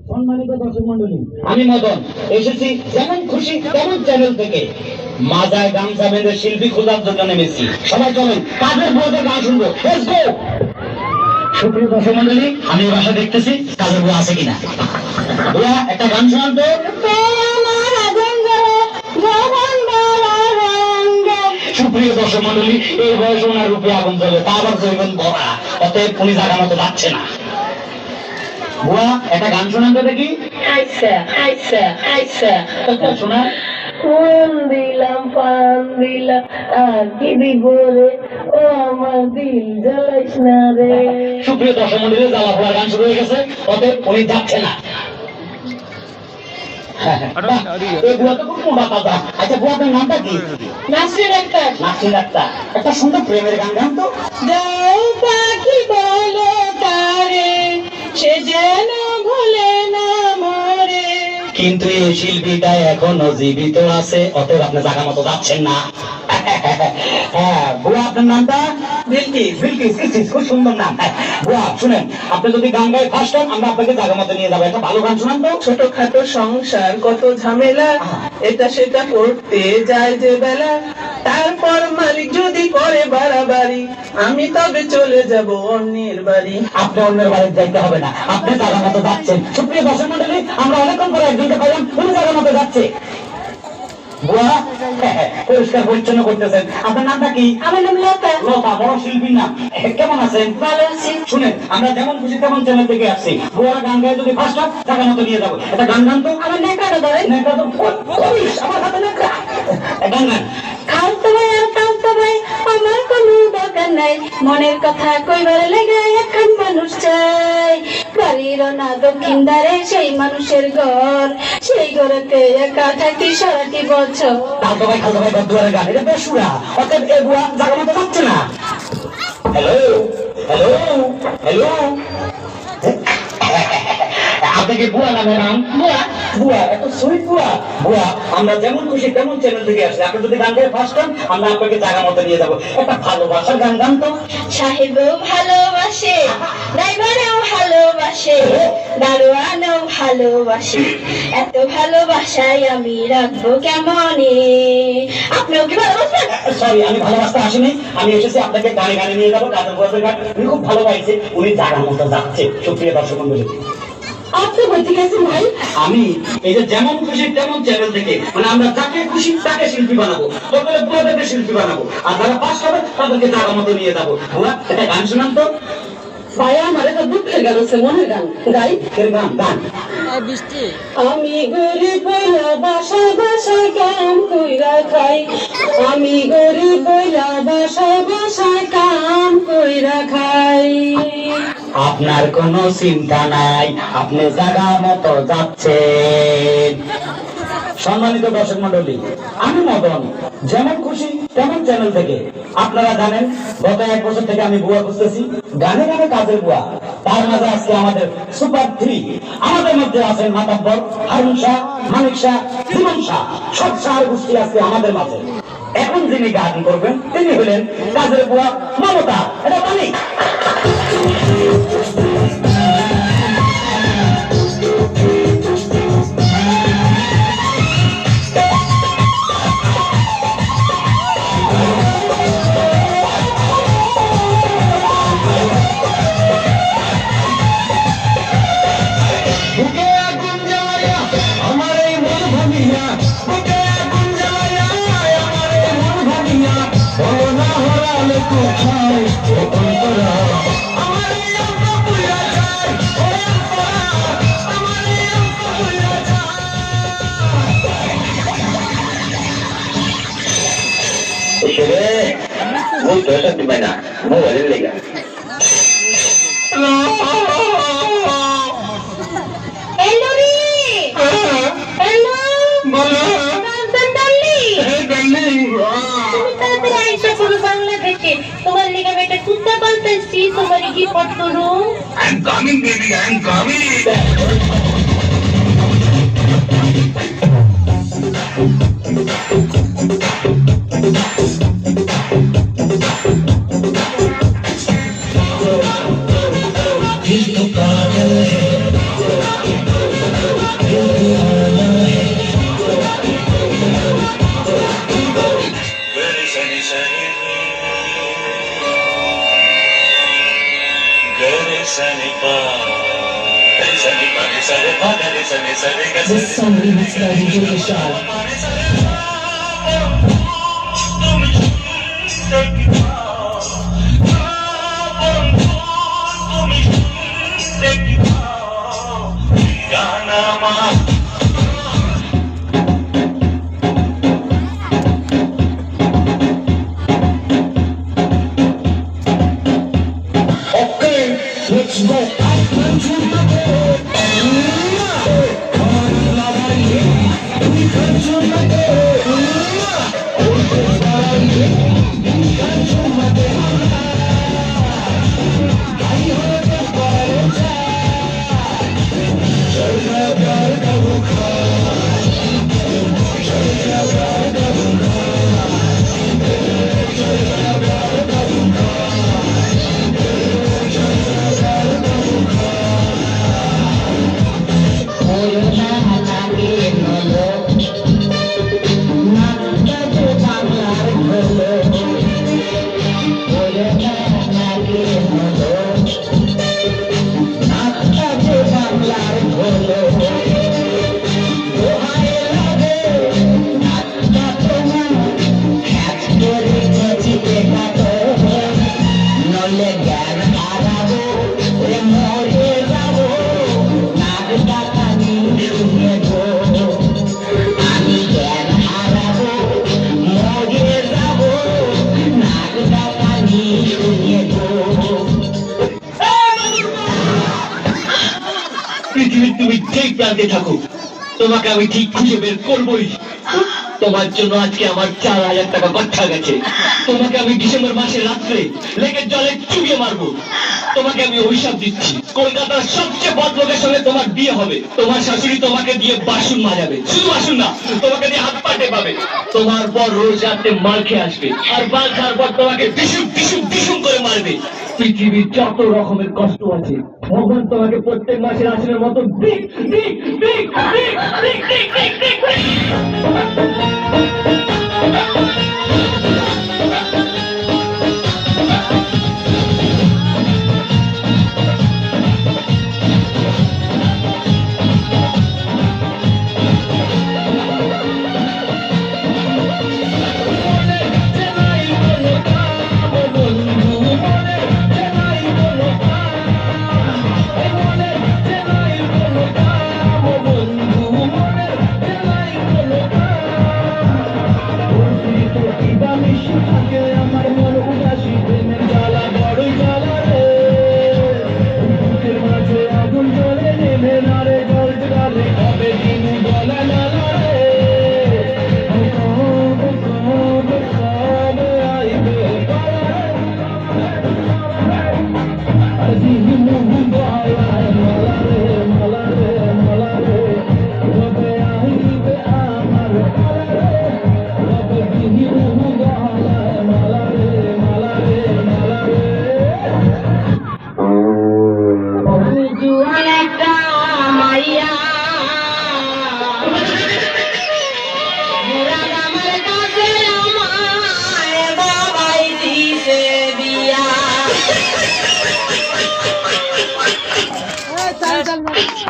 সম্মানিত দর্শক মন্ডলী, আমি মদন এসেছি যেমন খুশি তেমন চ্যানেল থেকে মাজায় গামছা বেঁধে শিল্পী খোঁজার জন্য নেমেছি। সবাই চলেন কাজের বুয়াদের গান শুনবো। Let's go. সুপ্রিয় দর্শক মন্ডলী, আমি এই বাসা দেখতেছি কাজের বুয়া আছে কিনা। বুয়া একটা গান শোনান তো। সুপ্রিয় দর্শক মন্ডলী, এই বয়সে ওনার রূপে আগুন জ্বলে, তা আবার জৈবন ভরা, অতএব উনি জায়গা মতো যাচ্ছে না। বুয়া একটা গান শোনান তো দেখি। শোনা। কোন দিলাম পান দিলাম আর কি দিব রে, ও আমার দিল জ্বালাইস না রে। সুপ্রিয় দর্শক মন্ডলী, জ্বালা পোড়া গান শুরু হয়ে গেছে, অতএব উনি যাচ্ছে না। আচ্ছা বুয়াদের নামটা কি? নাসরিন আক্তার। নাসরিন আক্তার, একটা সুন্দর প্রেমের গান গান তো। যাও পাখি বলো তারে, সে যেন ভুলে না মরে। কিন্তু এই শিল্পীটা এখনো জীবিত আছে, অতএব আপনি জায়গা মতো যাচ্ছেন না। হ্যাঁ বুয়া, আপনার নামটা? বিলকিস। বিলকিস, খুব সুন্দর নাম। বুয়া শুনেন, আপনি যদি গান গায়ে ফার্স্ট হন, আমরা আপনাকে জায়গা মতো নিয়ে যাবো। একটা ভালো গান শোনান তো। ছোটখাটো সংসার কত ঝামেলা, এটা সেটা করতে যায় যে বেলা, তারপর মালিক যদি করে বাড়াবাড়ি, আমি তবে চলে যাব অন্যের বাড়ি। আপনি অন্যের বাড়ি যাইতে হবে না, আপনি জায়গা মতো যাচ্ছেন। সুপ্রিয় দর্শক মন্ডলী, আমরা অনেকক্ষণ পরে একজনকে পাইলাম, উনি জায়গা মতো যাচ্ছে। বুয়া পরিষ্কার পরিচ্ছন্ন করতেছেন। আপনার নামটা কি? আমার নাম লতা। লতা, বড় শিল্পীর নাম। কেমন আছেন? ভালো আছি। শুনেন, আমরা যেমন খুশি তেমন চ্যানেল থেকে আসছি। বুয়ারা গান গায়ে যদি ফার্স্ট হয়, জায়গা মতো নিয়ে যাবো। একটা গান গান তো। আমার নেকাটা ধরে। নেকড়া তো করিস, আমার হাতে নেকড়া। গান গান। খালতো ভাই আর খালতো ভাই, আমার কোনো দরকার নাই, মনের কথা কইবার লেগে এখন মানুষ চাই। বাড়ির না দক্ষিণ ধারে সেই মানুষের ঘর, সেই ঘরেতে একা থাকি সারাটি বছর। খালতো ভাই বদুয়ারের গান, এটা বেসুরা, অতএব এ বুয়া জায়গা মতো যাচ্ছে না। হ্যালো হ্যালো হ্যালো, আপনাকে বুয়া নামে নাম? বুয়া। বুয়া, এত সুইট বুয়া। বুয়া, আমরা যেমন খুশি তেমন চ্যানেল থেকে আসছি। আপনি যদি গান গায়ে ফার্স্ট হন, আমরা আপনাকে জায়গা মতো নিয়ে যাবো। একটা ভালোবাসার গান গান তো। সাহেবও ভালোবাসে, ড্রাইভারও ভালোবাসে, দারোয়ানও ভালোবাসে, এত ভালোবাসায় আমি রাখবো কেমনে। আপনিও কি ভালোবাসেন? সরি, আমি ভালোবাসতে আসিনি, আমি এসেছি আপনাকে গানে গানে নিয়ে যাবো। কাজের বুয়াদের গান উনি খুব ভালো পাইছে, উনি জায়গা মতো যাচ্ছে। সুপ্রিয় দর্শক মন্ডলী, আপনি বলতে গেছেন ভাই? আমি এই যে যেমন খুশি তেমন চ্যানেল থেকে, মানে আমরা যাকে খুশি তাকে শিল্পী বানাবো, সকলে বুয়াদেরকে শিল্পী বানাবো, আর যারা পাস হবে তাদেরকে জায়গা মতো নিয়ে যাবো। বুয়া একটা গান শোনান তো। ভাইয়া আমার একটা দুঃখের গান আছে, মনের গান গাই। গান গান। আমি গরিব হইলা বাসায় বাসায় কাম কইরা খাই, আমি গরিব হইলা বাসায় বাসায় কাম কইরা খাই। আপনার কোনো চিন্তা নাই, আপনি জায়গা মতো যাচ্ছেন। সম্মানিত দর্শক মন্ডলী, আমি মদন যেমন খুশি তেমন চ্যানেল থেকে। আপনারা জানেন গত 1 বছর থেকে আমি বুয়া খুঁজতেছি, গানে গানে কাজের বুয়া। তার মাঝে আজকে আমাদের সুপার 3, আমাদের মধ্যে আছেন মাতাব্বর, হারুন শাহ, মানিক শাহ, জীবন শাহ, সব শাহ গোষ্ঠী আজকে আমাদের মাঝে। এখন যিনি গান করবেন তিনি হলেন কাজের বুয়া মমতা। এটা মানিক। তোমার লিগে বেটা কুত্তা পালতেছি, তোমার কি পড়তো? I'm coming, baby, I'm coming. दिल तो पागल है दिल दीवाना है Gare sani sani Gare sani pa Gare sani pa Gare sani pa Gare sani sani This song remixed by DJ Vishal. Okay, let's go. পৃথিবীর তুমি ঠিক প্রান্তে থাকো তোমাকে আমি ঠিক খুঁজে বের করবোই তোমার জন্য আজকে আমার 4,000 টাকা গচ্ছা গেছে তোমাকে আমি ডিসেম্বর মাসে রাত্রে লেকের জলে চুবিয়ে মারবো তোমাকে আমি অভিশাপ দিচ্ছি কলকাতার সবচেয়ে বড় লোকের সঙ্গে তোমার বিয়ে হবে তোমার শাশুড়ি তোমাকে দিয়ে বাসন মাজাবে শুধু বাসন না তোমাকে দিয়ে হাত পা টেপাবে তোমার পর রোজ রাতে মাল খেয়ে আসবে আর মাল খাওয়ার পর তোমাকে ডিসুম ডিসুম ডিসুম করে মারবে পৃথিবীর যত রকমের কষ্ট আছে ভগবান তোমাকে প্রত্যেক মাসের আসনের মতো দিক দিক দিক দিক দিক দিক দিক দিক